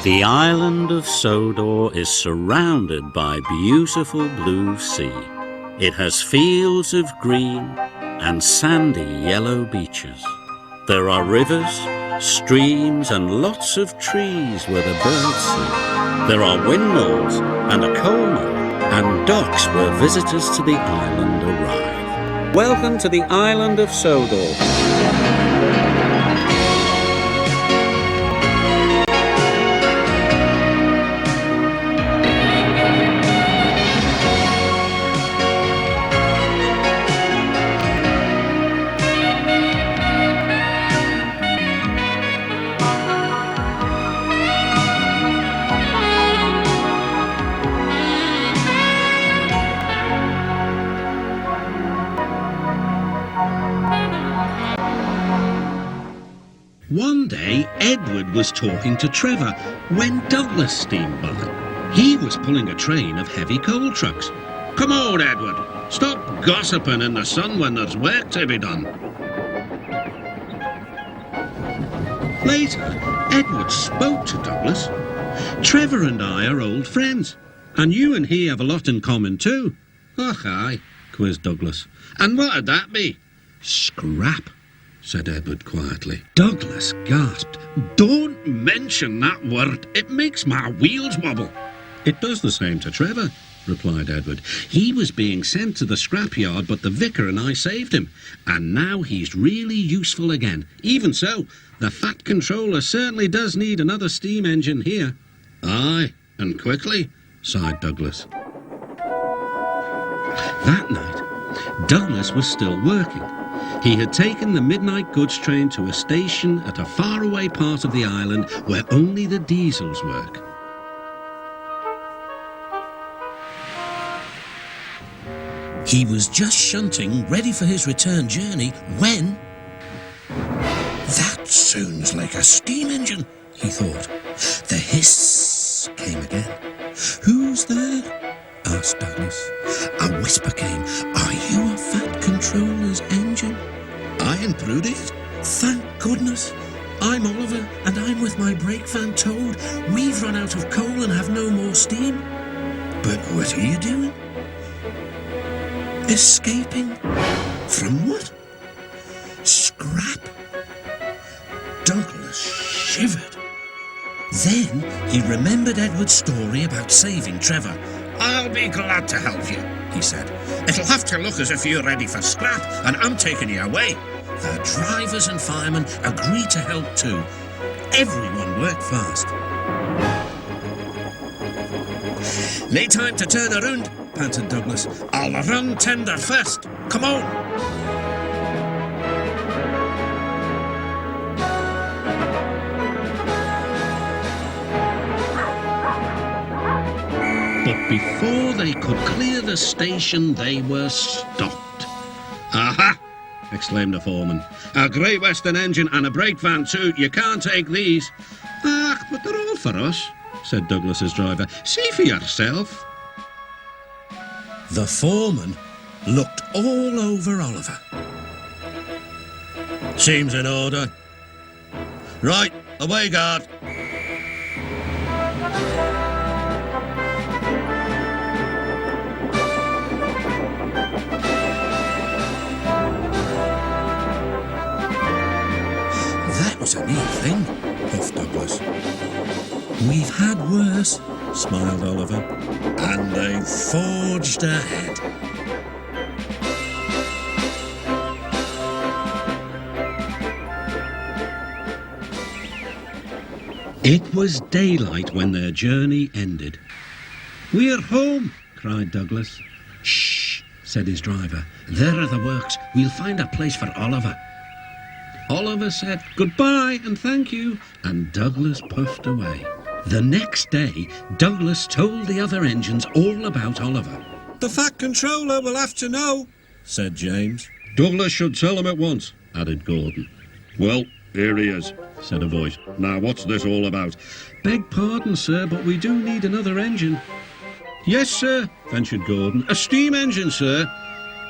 The island of Sodor is surrounded by beautiful blue sea. It has fields of green and sandy yellow beaches. There are rivers, streams and lots of trees where the birds sing. There are windmills and a coal mine and docks where visitors to the island arrive. Welcome to the island of Sodor. One day, Edward was talking to Trevor when Douglas steamed by. He was pulling a train of heavy coal trucks. "Come on, Edward. Stop gossiping in the sun when there's work to be done." Later, Edward spoke to Douglas. "Trevor and I are old friends, and you and he have a lot in common too." "Och, aye," quizzed Douglas. "And what'd that be?" "Scrap," said Edward quietly. Douglas gasped. "Don't mention that word. It makes my wheels wobble." "It does the same to Trevor," replied Edward. "He was being sent to the scrapyard, but the vicar and I saved him. And now he's really useful again. Even so, the Fat Controller certainly does need another steam engine here." "Aye, and quickly," sighed Douglas. That night, Douglas was still working. He had taken the midnight goods train to a station at a faraway part of the island where only the diesels work. He was just shunting, ready for his return journey, when... "That sounds like a steam engine," he thought. The hiss came again. "Who's there?" asked Douglas. A whisper came. "Are you a Fat Controller's engine?" "I intruded it." "Thank goodness. I'm Oliver, and I'm with my brake van towed. We've run out of coal and have no more steam." "But what are you doing?" "Escaping." "From what?" "Scrap." Douglas shivered. Then he remembered Edward's story about saving Trevor. "I'll be glad to help you," he said. "It'll have to look as if you're ready for scrap, and I'm taking you away." The drivers and firemen agreed to help too. Everyone worked fast. "No time to turn around," panted Douglas. "I'll run tender first. Come on." But before they could clear the station, they were stopped. "Aha!" exclaimed the foreman. "A Great Western engine and a brake van too. You can't take these." "Ah, but they're all for us," said Douglas's driver. "See for yourself." The foreman looked all over Oliver. "Seems in order." "Right, away, guard." "That was a neat thing," puffed Douglas. "We've had worse," smiled Oliver. And they forged ahead. It was daylight when their journey ended. "We're home," cried Douglas. "Shh," said his driver. "There are the works. We'll find a place for Oliver." Oliver said goodbye and thank you, and Douglas puffed away. The next day, Douglas told the other engines all about Oliver. "The Fat Controller will have to know," said James. "Douglas should tell him at once," added Gordon. "Well, here he is," said a voice. "Now, what's this all about?" "Beg pardon, sir, but we do need another engine." "Yes, sir," ventured Gordon. "A steam engine, sir."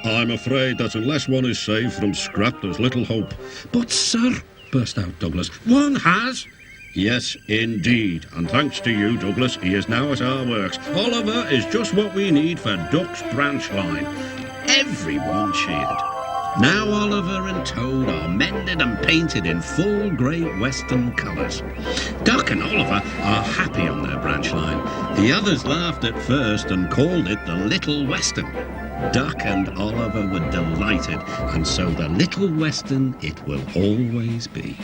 "I'm afraid that unless one is saved from scrap, there's little hope." "But, sir," burst out Douglas, "one has." Yes, indeed. And thanks to you, Douglas, he is now at our works. Oliver is just what we need for Duck's branch line. Everyone cheered. Now Oliver and Toad are mended and painted in full Great Western colours. Duck and Oliver are happy on their branch line. The others laughed at first and called it the Little Western. Duck and Oliver were delighted, and so the Little Western it will always be.